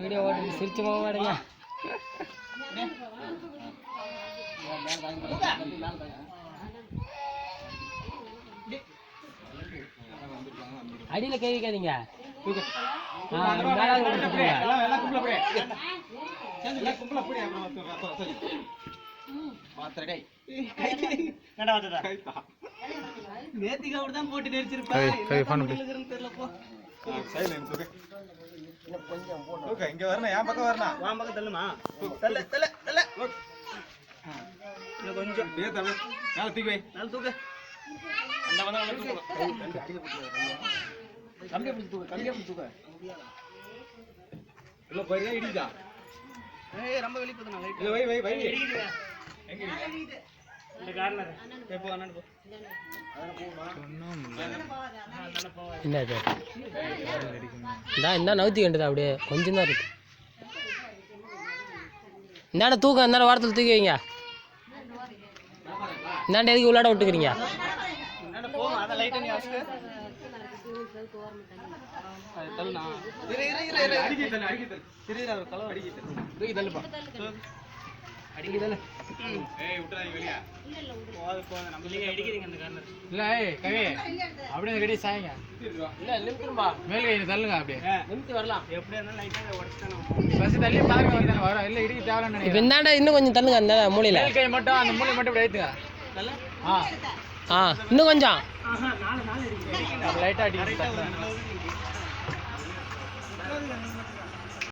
Video ஓட்டு சிரிச்சு போக மாட்டேங்க. அடியில் கை வைக்காதீங்க. நேத்திக்கு அப்படிதான் போட்டு நெரிச்சிருப்பேன். இங்க வரணும், என் பக்கம் வரணும். வான் பக்கம் தள்ளுமா? கொஞ்சம் மேல தூக்கி வை. நல்ல தூக்கு. அந்த வந்தா தூக்கு. கம்பியை பிடிச்சி தூக்கு. கம்பியை பிடிச்சி தூக்கு. இல்ல பரியா இடிக்குதா? ரொம்ப வெளிய போகுது. நான் இல்ல வை வை வை. இடிக்குது. எங்க இடிக்குது? இந்த கார்னர். போ அண்ணன் போ. அதன போமா. என்ன இது? இந்த நவுத்தி கண்டதா அப்படியே கொஞ்சம் தான் இருக்கு. இந்தாண்ட தூக்கம் இந்தாண்ட வாரத்தில் தூக்கி வைங்க. இந்தாண்ட எதுக்கு உள்ளாட விட்டுக்கிறீங்க? போமா அத லைட் நீ வாஸ்க்கு. அது தள்ளுனா. இரு அடிக்கி தள்ளு. இரு அவர் கலவ அடிக்கி தள்ளு. தூக்கி தள்ளுப்பா. அடிக்கி தள்ளு. ஏய் விட்டுறாதீங்க வெளிய. போ நம்ம நீங்க அடிக்கிறீங்க அந்த கார்னர். இல்ல ஏய் கவி அப்படியே ரெடி சாய்ங்க. இல்ல நிமித்தும்பா. மேல கை தள்ளுங்க அப்படியே. நிமித்து வரலாம். எப்படியா இருந்தாலும் லைட்டா உடைச்சானே. பஸ் தள்ளி பாருங்க வரதானே வர. இல்ல இடிக்கு தேவல நினைக்கிறேன். இப்போ இந்தாண்ட இன்னும் கொஞ்சம் தள்ளுங்க அந்த மூலையில. மேல் கை மட்டும் அந்த மூலை மட்டும் இப்படி ஏத்துங்க. நல்ல இன்னும் கொஞ்சம். நாலு அடிக்கிறேன். லைட்டா அடிங்க.